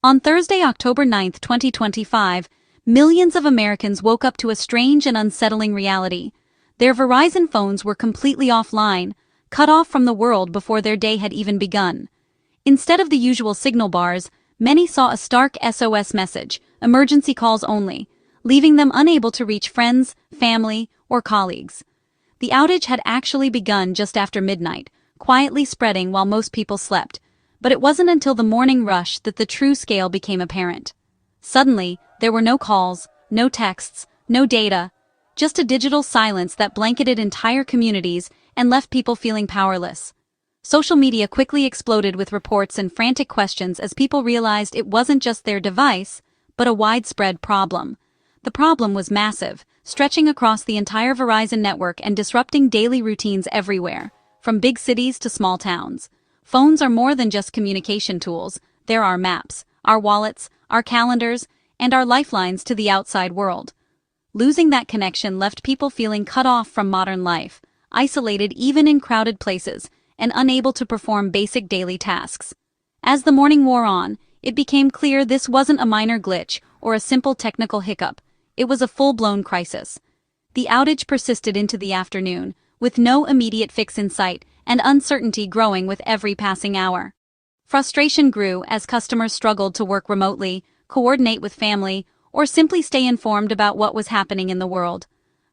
On Thursday, October 9, 2025, millions of Americans woke up to a strange and unsettling reality. Their Verizon phones were completely offline, cut off from the world before their day had even begun. Instead of the usual signal bars, many saw a stark SOS message, emergency calls only, leaving them unable to reach friends, family, or colleagues. The outage had actually begun just after midnight, quietly spreading while most people slept. But it wasn't until the morning rush that the true scale became apparent. Suddenly, there were no calls, no texts, no data, just a digital silence that blanketed entire communities and left people feeling powerless. Social media quickly exploded with reports and frantic questions as people realized it wasn't just their device, but a widespread problem. The problem was massive, stretching across the entire Verizon network and disrupting daily routines everywhere, from big cities to small towns. Phones are more than just communication tools. There are maps, our wallets, our calendars, and our lifelines to the outside world. Losing that connection left people feeling cut off from modern life, isolated even in crowded places, and unable to perform basic daily tasks. As the morning wore on, it became clear this wasn't a minor glitch or a simple technical hiccup. It was a full-blown crisis. The outage persisted into the afternoon, with no immediate fix in sight, and uncertainty growing with every passing hour. Frustration grew as customers struggled to work remotely, coordinate with family, or simply stay informed about what was happening in the world.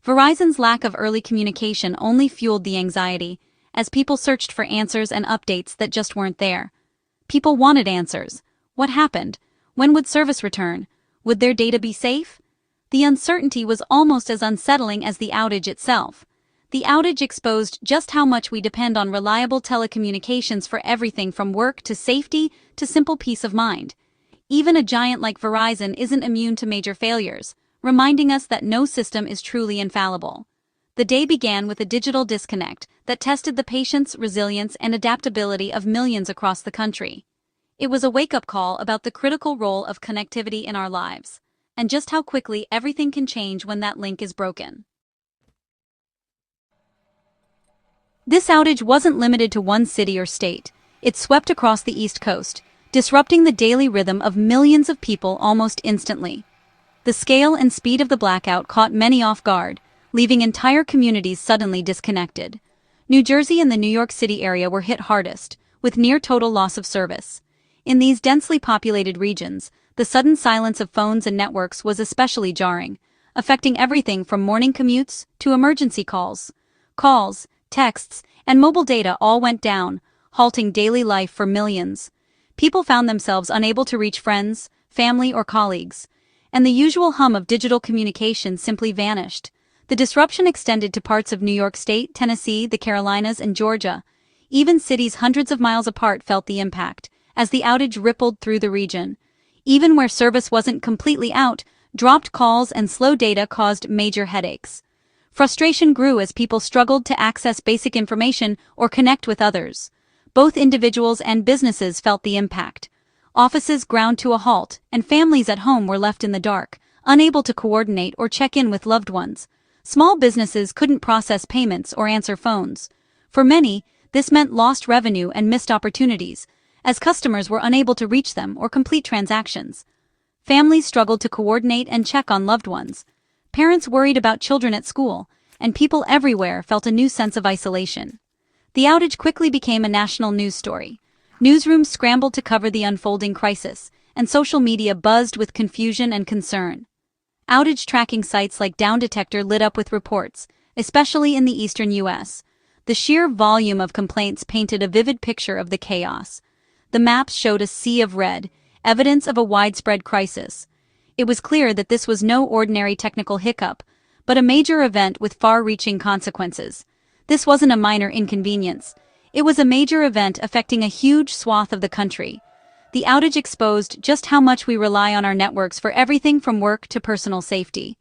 Verizon's lack of early communication only fueled the anxiety, as people searched for answers and updates that just weren't there. People wanted answers. What happened? When would service return? Would their data be safe? The uncertainty was almost as unsettling as the outage itself. The outage exposed just how much we depend on reliable telecommunications for everything from work to safety to simple peace of mind. Even a giant like Verizon isn't immune to major failures, reminding us that no system is truly infallible. The day began with a digital disconnect that tested the patience, resilience, and adaptability of millions across the country. It was a wake-up call about the critical role of connectivity in our lives, and just how quickly everything can change when that link is broken. This outage wasn't limited to one city or state. It swept across the East Coast, disrupting the daily rhythm of millions of people almost instantly. The scale and speed of the blackout caught many off guard, leaving entire communities suddenly disconnected. New Jersey and the New York City area were hit hardest, with near-total loss of service. In these densely populated regions, the sudden silence of phones and networks was especially jarring, affecting everything from morning commutes to emergency calls. Texts, and mobile data all went down, halting daily life for millions. People found themselves unable to reach friends, family, or colleagues, and the usual hum of digital communication simply vanished. The disruption extended to parts of New York State, Tennessee, the Carolinas, and Georgia. Even cities hundreds of miles apart felt the impact, as the outage rippled through the region. Even where service wasn't completely out, dropped calls and slow data caused major headaches. Frustration grew as people struggled to access basic information or connect with others. Both individuals and businesses felt the impact. Offices ground to a halt, and families at home were left in the dark, unable to coordinate or check in with loved ones. Small businesses couldn't process payments or answer phones. For many, this meant lost revenue and missed opportunities, as customers were unable to reach them or complete transactions. Families struggled to coordinate and check on loved ones. Parents worried about children at school, and people everywhere felt a new sense of isolation. The outage quickly became a national news story. Newsrooms scrambled to cover the unfolding crisis, and social media buzzed with confusion and concern. Outage tracking sites like Downdetector lit up with reports, especially in the eastern U.S. The sheer volume of complaints painted a vivid picture of the chaos. The maps showed a sea of red, evidence of a widespread crisis. It was clear that this was no ordinary technical hiccup, but a major event with far-reaching consequences. This wasn't a minor inconvenience. It was a major event affecting a huge swath of the country. The outage exposed just how much we rely on our networks for everything from work to personal safety.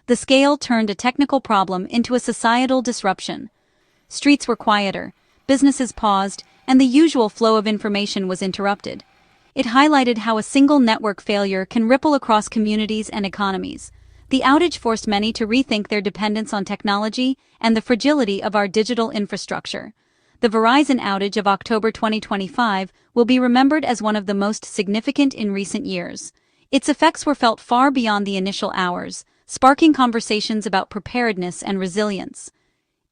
The scale turned a technical problem into a societal disruption. Streets were quieter, businesses paused, and the usual flow of information was interrupted. It highlighted how a single network failure can ripple across communities and economies. The outage forced many to rethink their dependence on technology and the fragility of our digital infrastructure. The Verizon outage of October 2025 will be remembered as one of the most significant in recent years. Its effects were felt far beyond the initial hours, sparking conversations about preparedness and resilience.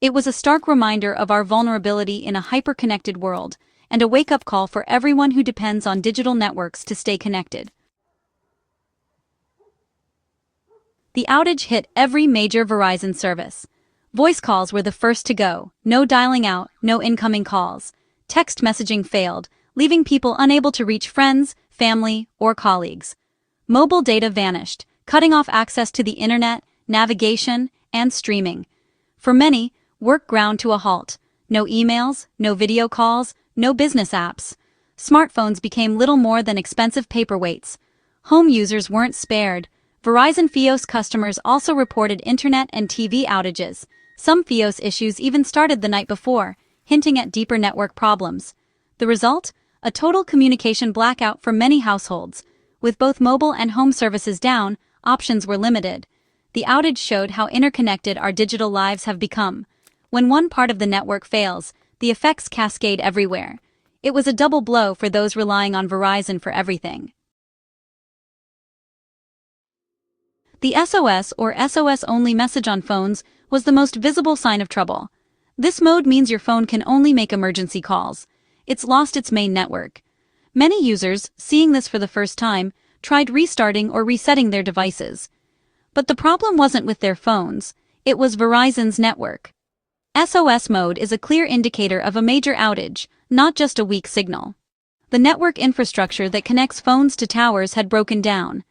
It was a stark reminder of our vulnerability in a hyper-connected world, and a wake-up call for everyone who depends on digital networks to stay connected. The outage hit every major Verizon service. Voice calls were the first to go, no dialing out, no incoming calls. Text messaging failed, leaving people unable to reach friends, family, or colleagues. Mobile data vanished, cutting off access to the internet, navigation, and streaming. For many, work ground to a halt. No emails, no video calls, no business apps. Smartphones became little more than expensive paperweights. Home users weren't spared. Verizon Fios customers also reported internet and TV outages. Some Fios issues even started the night before, hinting at deeper network problems. The result? A total communication blackout for many households. With both mobile and home services down, options were limited. The outage showed how interconnected our digital lives have become. When one part of the network fails, the effects cascade everywhere. It was a double blow for those relying on Verizon for everything. The SOS or SOS-only message on phones was the most visible sign of trouble. This mode means your phone can only make emergency calls. It's lost its main network. Many users, seeing this for the first time, tried restarting or resetting their devices. But the problem wasn't with their phones, it was Verizon's network. SOS mode is a clear indicator of a major outage, not just a weak signal. The network infrastructure that connects phones to towers had broken down.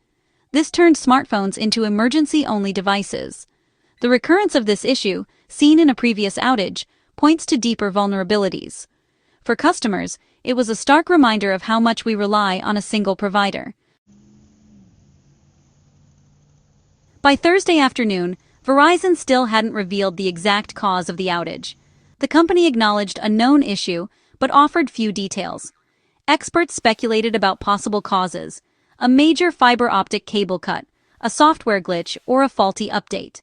This turned smartphones into emergency-only devices. The recurrence of this issue, seen in a previous outage, points to deeper vulnerabilities. For customers, it was a stark reminder of how much we rely on a single provider. By Thursday afternoon, Verizon still hadn't revealed the exact cause of the outage. The company acknowledged a known issue, but offered few details. Experts speculated about possible causes: a major fiber optic cable cut, a software glitch, or a faulty update.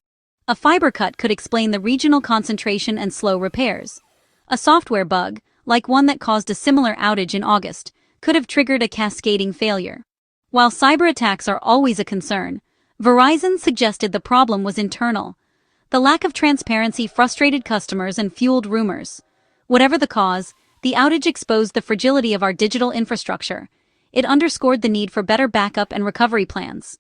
A fiber cut could explain the regional concentration and slow repairs. A software bug, like one that caused a similar outage in August, could have triggered a cascading failure. While cyber attacks are always a concern, Verizon suggested the problem was internal. The lack of transparency frustrated customers and fueled rumors. Whatever the cause, the outage exposed the fragility of our digital infrastructure. It underscored the need for better backup and recovery plans.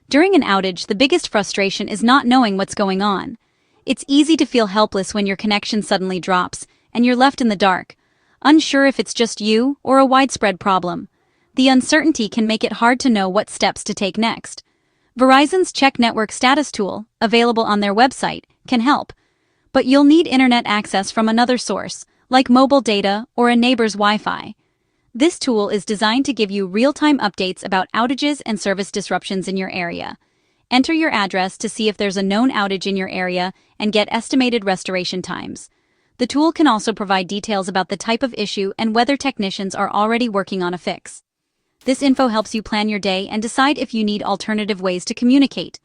During an outage, the biggest frustration is not knowing what's going on. It's easy to feel helpless when your connection suddenly drops, and you're left in the dark, unsure if it's just you or a widespread problem. The uncertainty can make it hard to know what steps to take next. Verizon's Check Network Status tool, available on their website, can help. But you'll need internet access from another source, like mobile data or a neighbor's Wi-Fi. This tool is designed to give you real-time updates about outages and service disruptions in your area. Enter your address to see if there's a known outage in your area and get estimated restoration times. The tool can also provide details about the type of issue and whether technicians are already working on a fix. This info helps you plan your day and decide if you need alternative ways to communicate.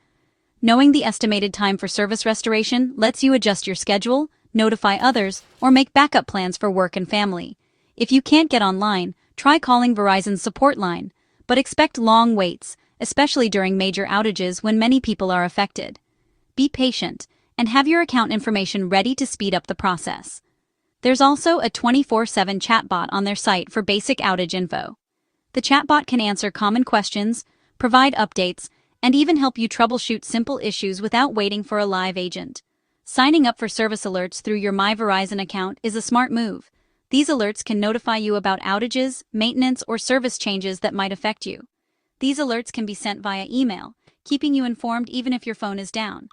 Knowing the estimated time for service restoration lets you adjust your schedule, notify others, or make backup plans for work and family. If you can't get online, try calling Verizon's support line, but expect long waits, especially during major outages when many people are affected. Be patient and have your account information ready to speed up the process. There's also a 24/7 chatbot on their site for basic outage info. The chatbot can answer common questions, provide updates, and even help you troubleshoot simple issues without waiting for a live agent. Signing up for service alerts through your My Verizon account is a smart move. These alerts can notify you about outages, maintenance, or service changes that might affect you. These alerts can be sent via email, keeping you informed even if your phone is down.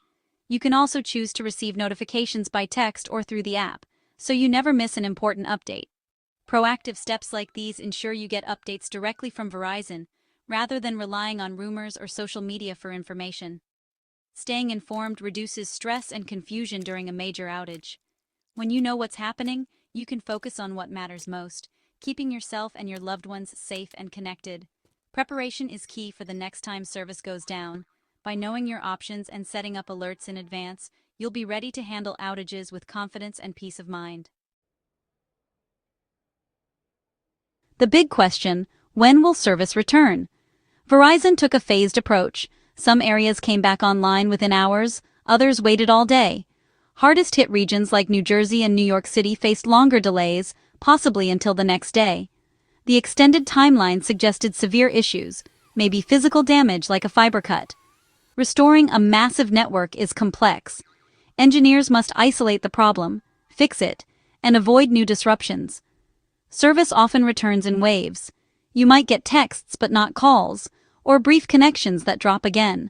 You can also choose to receive notifications by text or through the app, so you never miss an important update. Proactive steps like these ensure you get updates directly from Verizon, rather than relying on rumors or social media for information. Staying informed reduces stress and confusion during a major outage. When you know what's happening, you can focus on what matters most, keeping yourself and your loved ones safe and connected. Preparation is key for the next time service goes down. By knowing your options and setting up alerts in advance, you'll be ready to handle outages with confidence and peace of mind. The big question: when will service return? Verizon took a phased approach. Some areas came back online within hours, others waited all day. Hardest hit regions like New Jersey and New York City faced longer delays, possibly until the next day. The extended timeline suggested severe issues, maybe physical damage like a fiber cut. Restoring a massive network is complex. Engineers must isolate the problem, fix it, and avoid new disruptions. Service often returns in waves. You might get texts but not calls, or brief connections that drop again.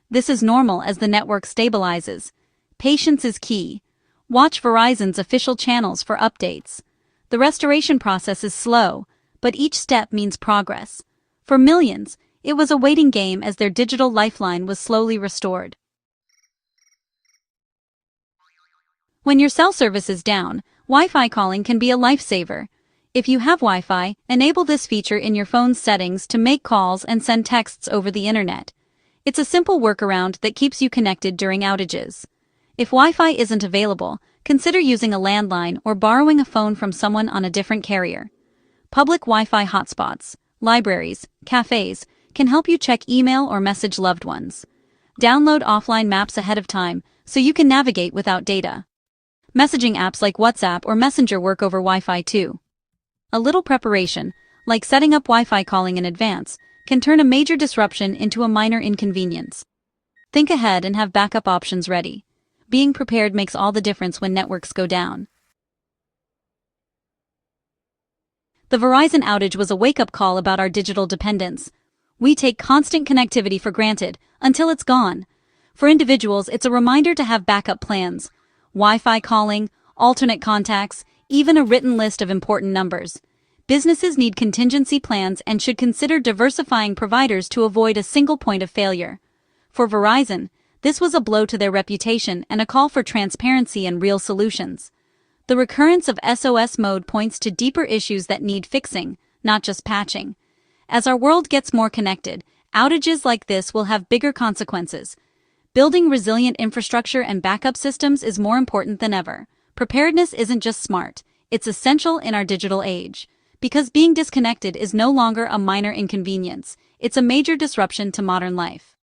This is normal as the network stabilizes. Patience is key. Watch Verizon's official channels for updates. The restoration process is slow, but each step means progress. For millions, it was a waiting game as their digital lifeline was slowly restored. When your cell service is down, Wi-Fi calling can be a lifesaver. If you have Wi-Fi, enable this feature in your phone's settings to make calls and send texts over the internet. It's a simple workaround that keeps you connected during outages. If Wi-Fi isn't available, consider using a landline or borrowing a phone from someone on a different carrier. Public Wi-Fi hotspots, libraries, cafes can help you check email or message loved ones. Download offline maps ahead of time so you can navigate without data. Messaging apps like WhatsApp or Messenger work over Wi-Fi too. A little preparation, like setting up Wi-Fi calling in advance, can turn a major disruption into a minor inconvenience. Think ahead and have backup options ready. Being prepared makes all the difference when networks go down. The Verizon outage was a wake-up call about our digital dependence. We take constant connectivity for granted until it's gone. For individuals, it's a reminder to have backup plans. Wi-Fi calling, alternate contacts, even a written list of important numbers. Businesses need contingency plans and should consider diversifying providers to avoid a single point of failure. For Verizon, this was a blow to their reputation and a call for transparency and real solutions. The recurrence of SOS mode points to deeper issues that need fixing, not just patching. As our world gets more connected, outages like this will have bigger consequences. Building resilient infrastructure and backup systems is more important than ever. Preparedness isn't just smart, it's essential in our digital age. Because being disconnected is no longer a minor inconvenience, it's a major disruption to modern life.